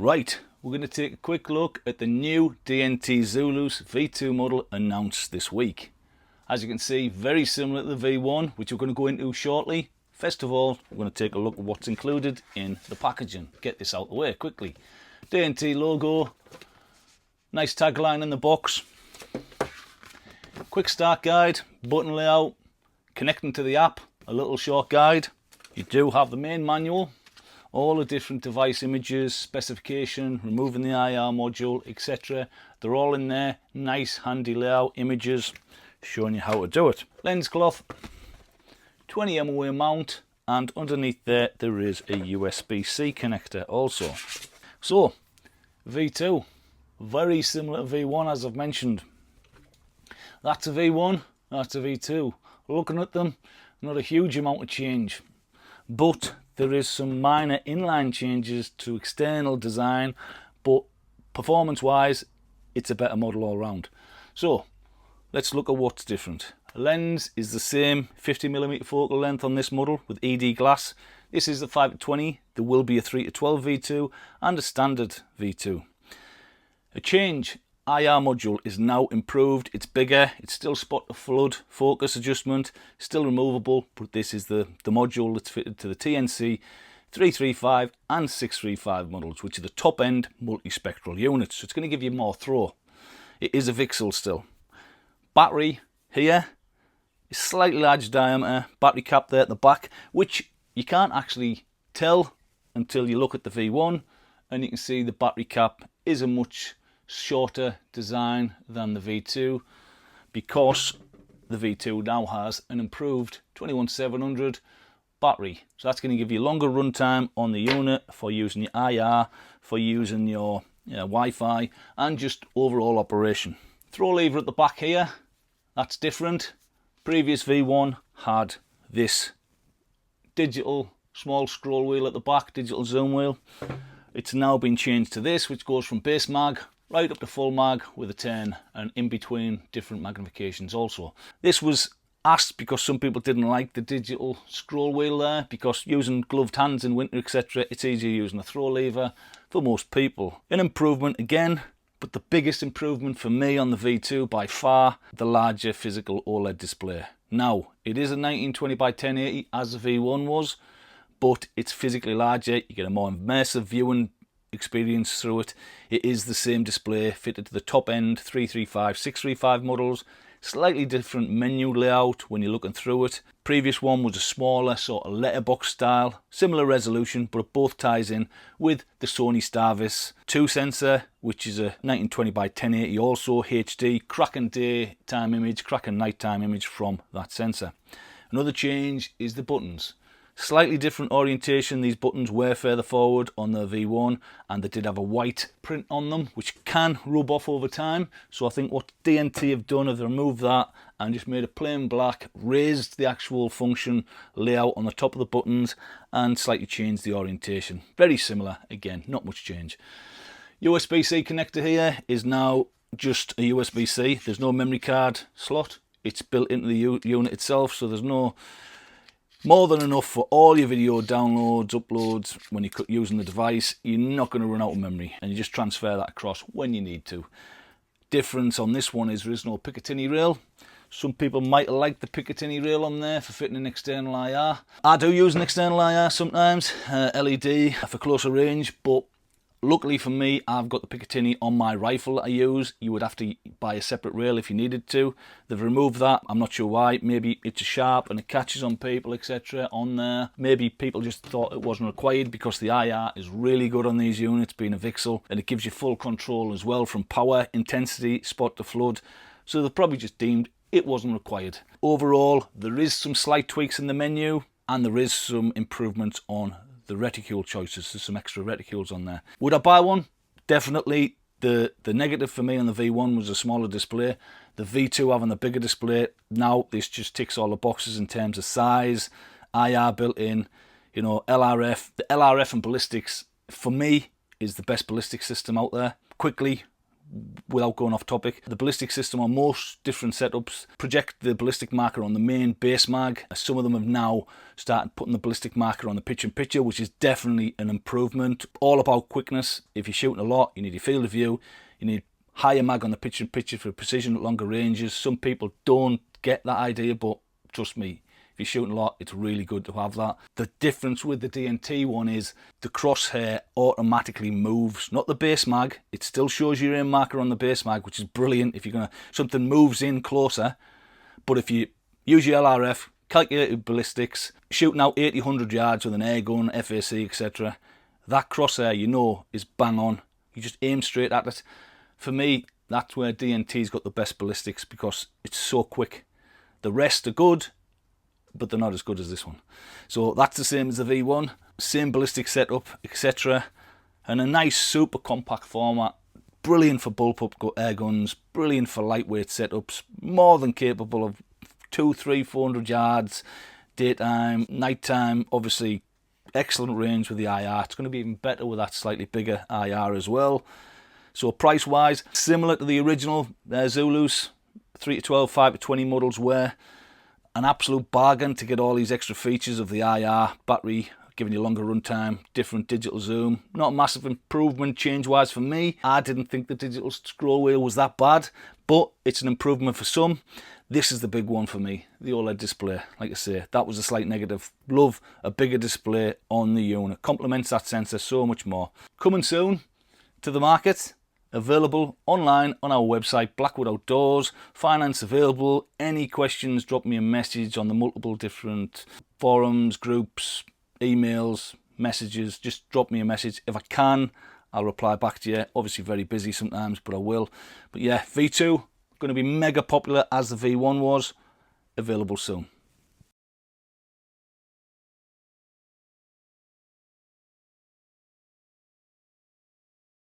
Right, we're going to take a quick look at the new DNT Zulus V2 model announced this week. As you can see, very similar to the V1, which we're going to go into shortly. First of all, we're going to take a look at what's included in the packaging. Get this out of the way quickly. DNT logo, nice tagline in the box, quick start guide, button layout, connecting to the app, a little short guide. You do have the main manual, all the different device images, specification, removing the IR module, etc. They're all in there. Nice handy layout, images showing you how to do it. Lens cloth, 20 MOA mount, and underneath there is a USB-C connector also. So V2, very similar to V1 as I've mentioned. That's a V1, that's a V2. Looking at them, not a huge amount of change, but there is some minor inline changes to external design, but performance wise it's a better model all round. So let's look at what's different. The lens is the same 50mm focal length on this model with ED glass. This is the 5-20, there will be a 3-12 V2 and a standard V2. A change, IR module is now improved, it's bigger, it's still spot to flood, focus adjustment, still removable, but this is the module that's fitted to the TNC 335 and 635 models, which are the top end multispectral units, so it's going to give you more throw. It is a VCSEL still. Battery here is slightly large diameter, battery cap there at the back, which you can't actually tell until you look at the V1, and you can see the battery cap is a much shorter design than the V2 because the V2 now has an improved 21700 battery, so that's going to give you longer runtime on the unit for using your IR, for using your Wi-Fi and just overall operation. Throw lever at the back here, that's different. Previous V1 had this digital small scroll wheel at the back, digital zoom wheel. It's now been changed to this, which goes from base mag right up to full mag with a 10 and in between different magnifications also. This was asked because some people didn't like the digital scroll wheel there, because using gloved hands in winter etc, it's easier using a throw lever for most people. An improvement again, but the biggest improvement for me on the V2 by far, the larger physical OLED display. Now it is a 1920 by 1080 as the V1 was, but it's physically larger, you get a more immersive viewing experience through it. It is the same display fitted to the top end 335, 635 models. Slightly different menu layout when you're looking through it. Previous one was a smaller sort of letterbox style, similar resolution, but it both ties in with the Sony Starvis 2 sensor, which is a 1920 by 1080 also HD, cracking daytime image, cracking nighttime image from that sensor. Another change is the buttons. Slightly different orientation, these buttons were further forward on the V1 and they did have a white print on them, which can rub off over time. So I think what DNT have done is removed that and just made it plain black, raised the actual function layout on the top of the buttons and slightly changed the orientation. Very similar, again, not much change. USB-C connector here is now just a USB-C. There's no memory card slot. It's built into the unit itself, so there's no more than enough for all your video downloads, uploads. When you're using the device, you're not going to run out of memory and you just transfer that across when you need to. Difference on this one is there is no Picatinny rail. Some people might like the Picatinny rail on there for fitting an external IR. I do use an external IR sometimes, LED for closer range, but luckily for me, I've got the Picatinny on my rifle that I use. You would have to buy a separate rail if you needed to. They've removed that. I'm not sure why. Maybe it's sharp and it catches on people, etc. on there. Maybe people just thought it wasn't required because the IR is really good on these units, being a VCSEL, and it gives you full control as well from power, intensity, spot to flood. So they've probably just deemed it wasn't required. Overall, there is some slight tweaks in the menu and there is some improvements on the reticule choices. There's some extra reticules on there. Would I buy one? Definitely. The negative for me on the V1 was a smaller display. The V2 having the bigger display, now this just ticks all the boxes in terms of size, IR built in, you know, LRF. The LRF and ballistics for me is the best ballistic system out there. Quickly without going off topic, the ballistic system on most different setups project the ballistic marker on the main base mag. Some of them have now started putting the ballistic marker on the pitch-in-picture, which is definitely an improvement. All about quickness. If you're shooting a lot, you need your field of view, you need higher mag on the pitch-in-picture for precision at longer ranges. Some people don't get that idea, but trust me, if you're shooting a lot, it's really good to have that. The difference with the DNT one is the crosshair automatically moves, not the base mag. It still shows your aim marker on the base mag, which is brilliant if you're gonna, something moves in closer. But if you use your LRF, calculated ballistics, shooting out 80, 100 yards with an air gun, FAC, etc., that crosshair, you know, is bang on. You just aim straight at it. For me, that's where DNT's got the best ballistics, because it's so quick. The rest are good, but they're not as good as this one. So that's the same as the V1, same ballistic setup, etc. And a nice super compact format, brilliant for bullpup air guns, brilliant for lightweight setups, more than capable of 200, 300, 400 yards, daytime, nighttime, obviously excellent range with the IR. It's going to be even better with that slightly bigger IR as well. So price wise, similar to the original Zulus, 3 to 12, 5 to 20 models were an absolute bargain to get all these extra features of the IR, battery, giving you longer runtime, different digital zoom. Not a massive improvement change-wise for me. I didn't think the digital scroll wheel was that bad, but it's an improvement for some. This is the big one for me, the OLED display. Like I say, that was a slight negative. Love a bigger display on the unit. Complements that sensor so much more. Coming soon to the market. Available online on our website, Blackwood Outdoors. Finance available. Any questions, drop me a message on the multiple different forums, groups, emails, messages. Just drop me a message. If I can, I'll reply back to you. Obviously very busy sometimes, but I will. But yeah, V2, going to be mega popular as the V1 was. Available soon.